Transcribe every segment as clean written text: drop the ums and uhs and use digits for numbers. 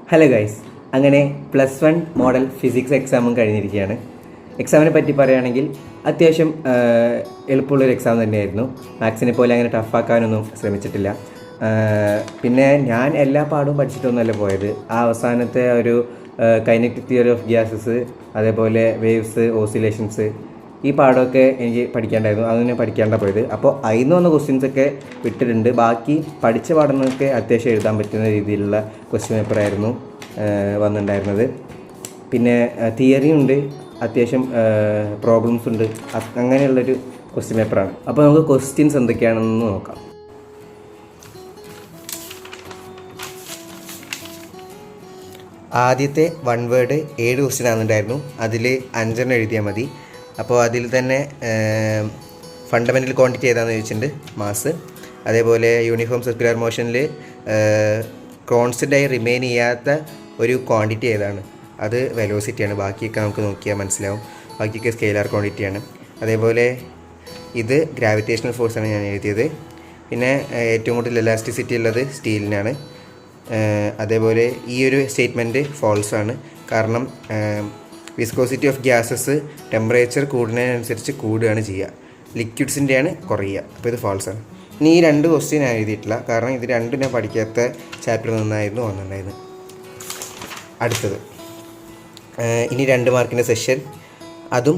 Hello guys, അങ്ങനെ +1 model physics എക്സാമും കഴിഞ്ഞിരിക്കുകയാണ്. എക്സാമിനെ പറ്റി പറയുകയാണെങ്കിൽ അത്യാവശ്യം എളുപ്പമുള്ളൊരു എക്സാം തന്നെയായിരുന്നു. മാത്സിനെ പോലെ അങ്ങനെ ടഫാക്കാനൊന്നും ശ്രമിച്ചിട്ടില്ല. പിന്നെ ഞാൻ എല്ലാ പാഠവും പഠിച്ചിട്ടൊന്നുമല്ല പോയത്. ആ അവസാനത്തെ ഒരു കൈനറ്റിക് തിയറി ഓഫ് ഗ്യാസസ്, അതേപോലെ വേവ്സ്, ഓസിലേഷൻസ്, ഈ പാഠമൊക്കെ എനിക്ക് പഠിക്കാണ്ടായിരുന്നു. അതൊന്നും ഞാൻ പഠിക്കാണ്ടാണ് പോയത്. അപ്പോൾ അതിൽ നിന്ന് വന്ന ക്വസ്റ്റ്യൻസൊക്കെ വിട്ടിട്ടുണ്ട്. ബാക്കി പഠിച്ച പാഠങ്ങളൊക്കെ അത്യാവശ്യം എഴുതാൻ പറ്റുന്ന രീതിയിലുള്ള ക്വസ്റ്റ്യൻ പേപ്പറായിരുന്നു വന്നിട്ടുണ്ടായിരുന്നത്. പിന്നെ തിയറി ഉണ്ട്, അത്യാവശ്യം പ്രോബ്ലംസ് ഉണ്ട്, അങ്ങനെയുള്ളൊരു ക്വസ്റ്റ്യൻ പേപ്പറാണ്. അപ്പോൾ നമുക്ക് ക്വസ്റ്റ്യൻസ് എന്തൊക്കെയാണെന്ന് നോക്കാം. ആദ്യത്തെ 1 വേർഡ് 7 ക്വസ്റ്റ്യൻ ആണെന്നുണ്ടായിരുന്നു. അതിൽ 5 എഴുതിയാൽ മതി. അപ്പോൾ അതിൽ തന്നെ ഫണ്ടമെൻ്റൽ ക്വാണ്ടിറ്റി ഏതാണെന്ന് ചോദിച്ചിട്ടുണ്ട്, മാസ്. അതേപോലെ യൂണിഫോം സർക്കുലർ മോഷനിൽ കോൺസ്റ്റൻ്റായി റിമെയിൻ ചെയ്യാത്ത ഒരു ക്വാണ്ടിറ്റി ഏതാണ്, അത് വെലോസിറ്റിയാണ്. ബാക്കിയൊക്കെ നമുക്ക് നോക്കിയാൽ മനസ്സിലാവും. ബാക്കിയൊക്കെ സ്കെയിലാർ ക്വാണ്ടിറ്റിയാണ്. അതേപോലെ ഇത് ഗ്രാവിറ്റേഷണൽ ഫോഴ്സാണ് ഞാൻ എഴുതിയത്. പിന്നെ ഏറ്റവും കൂടുതൽ എലാസ്റ്റിസിറ്റി ഉള്ളത് സ്റ്റീലിനാണ്. അതേപോലെ ഈ ഒരു സ്റ്റേറ്റ്മെൻറ്റ് ഫോൾസാണ്. കാരണം വിസ്കോസിറ്റി ഓഫ് ഗ്യാസസ് ടെമ്പറേച്ചർ കൂടുന്നതിനനുസരിച്ച് കൂടുകയാണ് ചെയ്യുക, ലിക്വിഡ്സിൻ്റെയാണ് കുറയുക. അപ്പോൾ ഇത് ഫോൾസാണ്. ഇനി ഈ 2 ക്വസ്റ്റ്യൻ ഞാൻ എഴുതിയിട്ടില്ല, കാരണം ഇത് രണ്ടും ഞാൻ പഠിക്കാത്ത ചാപ്റ്ററിൽ നിന്നായിരുന്നു വന്നിട്ടുണ്ടായിരുന്നത്. അടുത്തത് ഇനി 2 മാർക്കിൻ്റെ സെഷൻ. അതും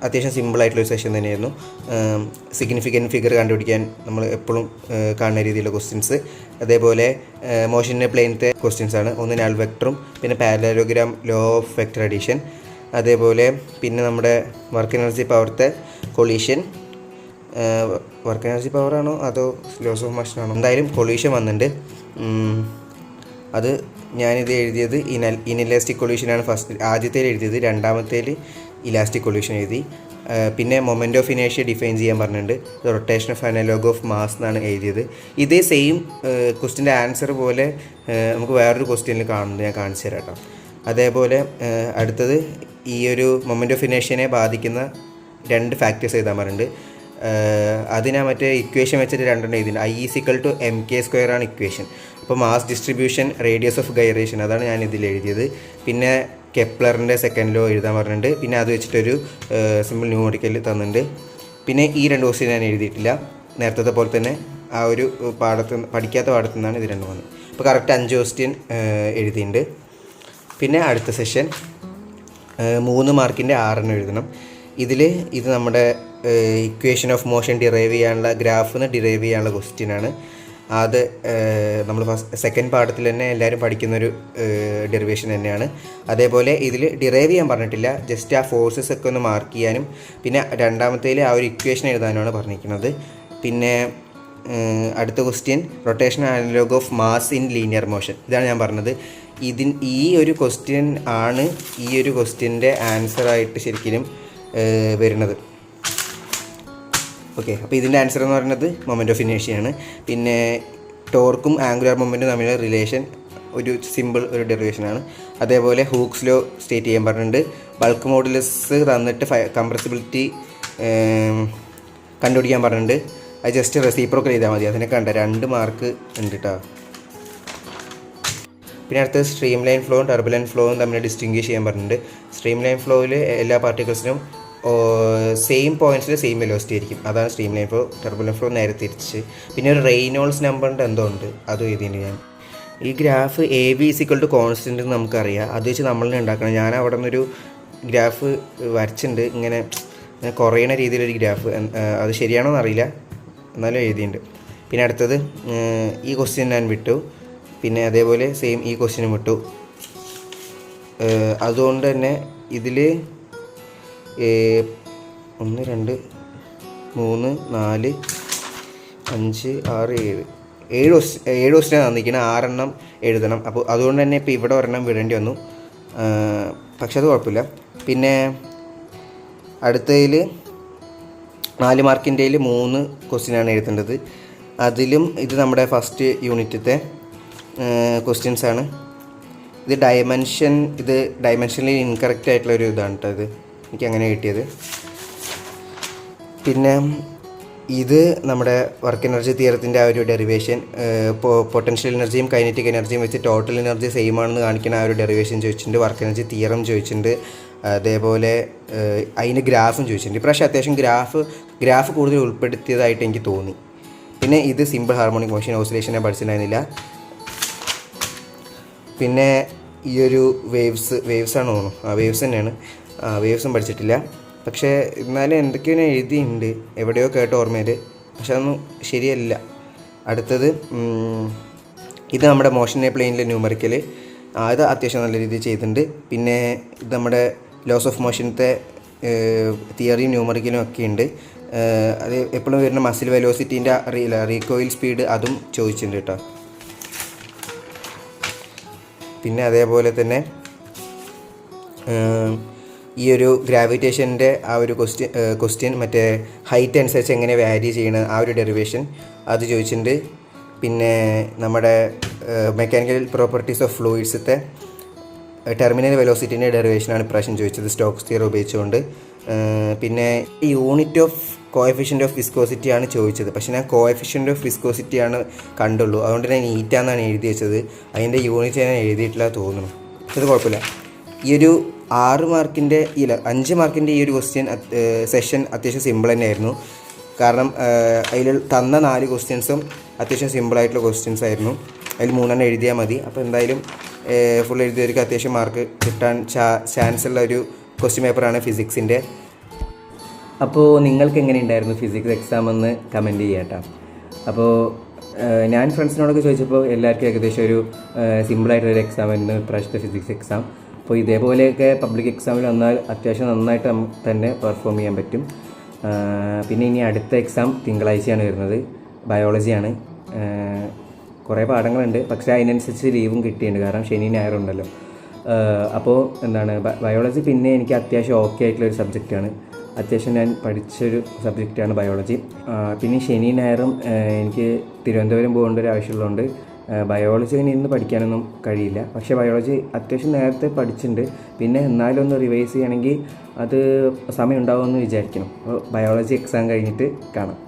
അത്യാവശ്യം സിമ്പിളായിട്ടുള്ളൊരു സെഷൻ തന്നെയായിരുന്നു. സിഗ്നിഫിക്കൻറ്റ് ഫിഗർ കണ്ടുപിടിക്കാൻ നമ്മൾ എപ്പോഴും കാണുന്ന രീതിയിലുള്ള ക്വസ്റ്റ്യൻസ്. അതേപോലെ മോഷൻ്റെ പ്ലെയിനത്തെ ക്വസ്റ്റ്യൻസാണ്. ഒന്ന് നൾ വെക്ടറും പിന്നെ parallelogram, law of vector addition. അതേപോലെ പിന്നെ നമ്മുടെ വർക്ക് എനർജി പവറത്തെ കൊളീഷൻ. വർക്ക് എനർജി പവറാണോ അതോ ലോസ് ഓഫ് മോഷനാണോ, എന്തായാലും കൊളീഷൻ വന്നിട്ടുണ്ട്. അത് ഞാനിത് എഴുതിയത് ഇൻഇലാസ്റ്റിക് കൊളീഷനാണ്. ആദ്യത്തേൽ എഴുതിയത്, രണ്ടാമത്തേൽ ഇലാസ്റ്റിക് കൊളീഷൻ എഴുതി. പിന്നെ മൊമെൻ്റ് ഓഫ് ഇനേഷ്യ ഡിഫൈൻ ചെയ്യാൻ പറഞ്ഞിട്ടുണ്ട്. Rotation of analogue of mass എന്നാണ് എഴുതിയത്. ഇതേ സെയിം ക്വസ്റ്റിൻ്റെ ആൻസർ പോലെ നമുക്ക് വേറൊരു ക്വസ്റ്റ്യനിൽ കാണുന്നത് ഞാൻ കാണിച്ചു തരാം കേട്ടോ. അതേപോലെ അടുത്തത് ഈ ഒരു മൊമെൻ്റ് ഓഫ് ഇനേഷ്യനെ ബാധിക്കുന്ന 2 ഫാക്ടേഴ്സ് എഴുതാൻ പറഞ്ഞിട്ടുണ്ട്. അത് ഞാൻ മറ്റേ ഇക്വേഷൻ വെച്ചിട്ട് 2 എഴുതിയിട്ടുണ്ട്. I=mk² ആണ് ഇക്വേഷൻ. അപ്പോൾ mass distribution, radius of gyration, അതാണ് ഞാൻ ഇതിൽ എഴുതിയത്. പിന്നെ കെപ്ലറിൻ്റെ സെക്കൻഡ് ലോ എഴുതാൻ പറഞ്ഞിട്ടുണ്ട്. പിന്നെ അത് വെച്ചിട്ടൊരു സിമ്പിൾ ന്യൂമറിക്കൽ തന്നിട്ടുണ്ട്. പിന്നെ ഈ 2 ക്വസ്റ്റ്യൻ ഞാൻ എഴുതിയിട്ടില്ല. നേരത്തെ പോലെ തന്നെ ആ ഒരു പഠിക്കാത്ത പാഠത്തു നിന്നാണ് ഇത് 2 വന്നത്. അപ്പോൾ കറക്റ്റ് 5 ക്വസ്റ്റ്യൻ എഴുതിയിട്ടുണ്ട്. പിന്നെ അടുത്ത സെഷൻ 3 മാർക്കിൻ്റെ 6 എഴുതണം. ഇത് നമ്മുടെ ഇക്വേഷൻ ഓഫ് മോഷൻ ഡിറൈവ് ചെയ്യാനുള്ള, ഗ്രാഫിൽ നിന്ന് ഡിറൈവ് ചെയ്യാനുള്ള ക്വസ്റ്റ്യനാണ്. അത് നമ്മൾ സെക്കൻഡ് പാഠത്തിൽ തന്നെ എല്ലാവരും പഠിക്കുന്നൊരു ഡെറിവേഷൻ തന്നെയാണ്. അതേപോലെ ഇതിൽ ഡിറൈവ് ചെയ്യാൻ പറഞ്ഞിട്ടില്ല, ജസ്റ്റ് ആ ഫോഴ്സസ് ഒക്കെ ഒന്ന് മാർക്ക് ചെയ്യാനും പിന്നെ രണ്ടാമത്തേൽ ആ ഒരു ഇക്വേഷൻ എഴുതാനുമാണ് പറഞ്ഞിരിക്കുന്നത്. പിന്നെ അടുത്ത question rotation analogue of mass in linear motion. ഇതാണ് ഞാൻ പറഞ്ഞത്. ഈ ഒരു ക്വസ്റ്റ്യൻ ആണ് ഈ ഒരു ക്വസ്റ്റ്യൻ്റെ ആൻസറായിട്ട് ശരിക്കും വരുന്നത്. ഓക്കെ, അപ്പോൾ ഇതിൻ്റെ ആൻസർ എന്ന് പറയുന്നത് മൊമെൻ്റ് ഓഫ് ഇനേഷ്യയാണ്. പിന്നെ ടോർക്കും ആംഗുലാർ മൊമെൻറ്റും തമ്മിലുള്ള റിലേഷൻ ഒരു സിമ്പിൾ ഒരു ഡെറിവേഷനാണ്. അതേപോലെ ഹൂക്സ് ലോ സ്റ്റേറ്റ് ചെയ്യാൻ പറഞ്ഞിട്ടുണ്ട്. ബൾക്ക് മോഡുലസ് തന്നിട്ട് കംപ്രസിബിലിറ്റി കണ്ടുപിടിക്കാൻ പറഞ്ഞിട്ടുണ്ട്. അത് ജസ്റ്റ് റെസിപ്രോക്കൽ ചെയ്താൽ മതി. അതിനൊക്കെ ഉണ്ട് 2 മാർക്ക് ഉണ്ട് കേട്ടോ. പിന്നെ അടുത്തത് സ്ട്രീം ലൈൻ ഫ്ലോയും ടർബുലൻറ്റ് ഫ്ലോയും തമ്മിൽ ഡിസ്റ്റിങ്വിഷ് ചെയ്യാൻ പറഞ്ഞിട്ടുണ്ട്. സ്ട്രീം ലൈൻ ഫ്ലോയിൽ എല്ലാ പാർട്ടിക്കിൾസിനും സെയിം പോയിൻറ്റ്സിൽ സെയിം വെലോസിറ്റി ആയിരിക്കും, അതാണ് stream line flow. Turbulent flow നേരെ തിരിച്ച്. പിന്നെ ഒരു റെയ്നോൾസ് നമ്പറിൻ്റെ എന്തോ ഉണ്ട്, അതും എഴുതിയിട്ടുണ്ട് ഞാൻ. ഈ ഗ്രാഫ് AB= കോൺസ്റ്റൻ്റ് എന്ന് നമുക്കറിയാം. അത് വെച്ച് നമ്മൾ തന്നെ ഉണ്ടാക്കണം. ഞാൻ അവിടെ നിന്നൊരു ഗ്രാഫ് വരച്ചിട്ടുണ്ട്, ഇങ്ങനെ കുറയുന്ന രീതിയിലൊരു ഗ്രാഫ്. അത് ശരിയാണോ എന്നറിയില്ല, എന്നാലും എഴുതിയിട്ടുണ്ട്. പിന്നെ അടുത്തത് ഈ ക്വസ്റ്റ്യൻ ഞാൻ വിട്ടു. പിന്നെ അതേപോലെ സെയിം ഈ ക്വസ്റ്റ്യനും വിട്ടു. അതുകൊണ്ട് തന്നെ ഇതിൽ 1 2 3 4 5 6 7 ക്വസ്റ്റ്യൻ തന്നിരിക്കുന്നത്. 6 എഴുതണം. അപ്പോൾ അതുകൊണ്ട് തന്നെ ഇപ്പോൾ ഇവിടെ 1 വിടേണ്ടി വന്നു. പക്ഷെ അത് കുഴപ്പമില്ല. പിന്നെ അടുത്തതിൽ 4 മാർക്കിൻ്റെയിൽ 3 ക്വസ്റ്റ്യനാണ് എഴുതേണ്ടത്. അതിലും ഇത് നമ്മുടെ ഫസ്റ്റ് യൂണിറ്റത്തെ ക്വസ്റ്റ്യൻസാണ്. ഇത് ഡയമെൻഷനിൽ ഇൻകറക്റ്റ് ആയിട്ടുള്ളൊരു ഇതാണ് കേട്ടോ. ഇത് എനിക്ക് അങ്ങനെ കിട്ടിയത്. പിന്നെ ഇത് നമ്മുടെ വർക്ക് എനർജി തിയറത്തിൻ്റെ ആ ഒരു ഡെറിവേഷൻ, പൊട്ടൻഷ്യൽ എനർജിയും കൈനറ്റിക് എനർജിയും വെച്ച് ടോട്ടൽ എനർജി സെയിം ആണെന്ന് കാണിക്കുന്ന ആ ഒരു ഡെറിവേഷൻ ചോദിച്ചിട്ടുണ്ട്. വർക്ക് എനർജി തിയറം ചോദിച്ചിട്ടുണ്ട്. അതേപോലെ അതിന് ഗ്രാഫും ചോദിച്ചിട്ടുണ്ട്. ഇപ്രാവശ്യം അത്യാവശ്യം ഗ്രാഫ് കൂടുതൽ ഉൾപ്പെടുത്തിയതായിട്ട് എനിക്ക് തോന്നി. പിന്നെ ഇത് സിമ്പിൾ ഹാർമോണിക് മോഷൻ ഓസിലേഷൻ ഞാൻ പഠിച്ചിട്ടുണ്ടായിരുന്നില്ല. പിന്നെ ഈ ഒരു വേവ്സാണ് തോന്നുന്നു, വേവ്സ് തന്നെയാണ്. വേവ്സും പഠിച്ചിട്ടില്ല. പക്ഷേ എന്നാലും എന്തൊക്കെയോ എഴുതിയിട്ടുണ്ട്, എവിടെയോ കേട്ട ഓർമ്മയിൽ, പക്ഷെ അതൊന്നും ശരിയല്ല. അടുത്തത് ഇത് നമ്മുടെ മോഷൻ പ്ലെയിനിലെ ന്യൂമറിക്കൽ, അത് അത്യാവശ്യം നല്ല രീതിയിൽ ചെയ്തിട്ടുണ്ട്. പിന്നെ ഇത് നമ്മുടെ ലോസ് ഓഫ് മോഷനത്തെ തിയറിയും ന്യൂമറിക്കലും ഒക്കെ ഉണ്ട്. അത് എപ്പോഴും വരുന്ന മസിൽ വെലോസിറ്റീൻ്റെ റീകോയിൽ സ്പീഡ് അതും ചോദിച്ചിട്ടുണ്ട് കേട്ടോ. പിന്നെ അതേപോലെ തന്നെ ഈ ഒരു ഗ്രാവിറ്റേഷൻ്റെ ആ ഒരു ക്വസ്റ്റ്യൻ മറ്റേ ഹൈറ്റ് അനുസരിച്ച് എങ്ങനെ വാരി ചെയ്യണം ആ ഒരു ഡെറിവേഷൻ അത് ചോദിച്ചിട്ടുണ്ട്. പിന്നെ നമ്മുടെ മെക്കാനിക്കൽ പ്രോപ്പർട്ടീസ് ഓഫ് ഫ്ലൂയിഡ്സത്തെ ടെർമിനൽ വെലോസിറ്റീൻ്റെ ഡെറിവേഷനാണ് ഇപ്രാവശ്യം ചോദിച്ചത് സ്റ്റോക്സ് തിയറി ഉപയോഗിച്ചുകൊണ്ട്. പിന്നെ യൂണിറ്റ് ഓഫ് കോഎഫിഷ്യൻ്റ് ഓഫ് വിസ്കോസിറ്റിയാണ് ചോദിച്ചത്. പക്ഷേ ഞാൻ കോഎഫിഷ്യൻ്റ് ഓഫ് വിസ്കോസിറ്റിയാണ് കണ്ടുള്ളൂ, അതുകൊണ്ട് ഞാൻ നീറ്റാന്നാണ് എഴുതി വെച്ചത്. അതിൻ്റെ യൂണിറ്റ് ഞാൻ എഴുതിയിട്ടില്ല തോന്നുന്നു. അത് കുഴപ്പമില്ല. ഈ ഒരു 5 മാർക്കിൻ്റെ ഈ ഒരു ക്വസ്റ്റ്യൻ സെഷൻ അത്യാവശ്യം സിമ്പിൾ തന്നെയായിരുന്നു. കാരണം അതിൽ തന്ന 4 ക്വസ്റ്റ്യൻസും അത്യാവശ്യം സിമ്പിളായിട്ടുള്ള ക്വസ്റ്റ്യൻസ് ആയിരുന്നു. അതിൽ 3 എഴുതിയാൽ മതി. അപ്പോൾ എന്തായാലും ഫുൾ എഴുതിയവർക്ക് അത്യാവശ്യം മാർക്ക് കിട്ടാൻ ചാൻസ് ഉള്ള ഒരു ക്വസ്റ്റ്യൻ പേപ്പറാണ് ഫിസിക്സിൻ്റെ. അപ്പോൾ നിങ്ങൾക്ക് എങ്ങനെ ഉണ്ടായിരുന്നു ഫിസിക്സ് എക്സാം എന്ന് കമൻറ്റ് ചെയ്യാം കേട്ടോ. അപ്പോൾ ഞാൻ ഫ്രണ്ട്സിനോടൊക്കെ ചോദിച്ചപ്പോൾ എല്ലാവർക്കും ഏകദേശം ഒരു സിമ്പിളായിട്ടൊരു എക്സാം ആയിരുന്നു ഇപ്രാവശ്യത്തെ ഫിസിക്സ് എക്സാം. അപ്പോൾ ഇതേപോലെയൊക്കെ പബ്ലിക് എക്സാമിൽ വന്നാൽ അത്യാവശ്യം നന്നായിട്ട് തന്നെ പെർഫോം ചെയ്യാൻ പറ്റും. പിന്നെ ഇനി അടുത്ത എക്സാം തിങ്കളാഴ്ചയാണ് വരുന്നത്, ബയോളജിയാണ്. കുറേ പാഠങ്ങളുണ്ട്, പക്ഷേ അതിനനുസരിച്ച് ലീവും കിട്ടിയിട്ടുണ്ട്, കാരണം ശനി ഞായറുണ്ടല്ലോ. അപ്പോൾ എന്താണ് ബയോളജി പിന്നെ എനിക്ക് അത്യാവശ്യം ഓക്കെ ആയിട്ടുള്ളൊരു സബ്ജക്റ്റാണ്, അത്യാവശ്യം ഞാൻ പഠിച്ചൊരു സബ്ജക്റ്റാണ് ബയോളജി. പിന്നെ ശനി ഞായറും എനിക്ക് തിരുവനന്തപുരം പോകേണ്ട ഒരു ആവശ്യമുള്ളതുകൊണ്ട് ബയോളജി ഇന്ന് പഠിക്കാനൊന്നും കഴിയില്ല. പക്ഷേ ബയോളജി അത്യാവശ്യം നേരത്തെ പഠിച്ചിട്ടുണ്ട്. പിന്നെ എന്നാലും ഒന്ന് റിവൈസ് ചെയ്യണമെങ്കിൽ അത് സമയം ഉണ്ടാവുമെന്ന് വിചാരിക്കണം. അപ്പോൾ ബയോളജി എക്സാം കഴിഞ്ഞിട്ട് കാണാം.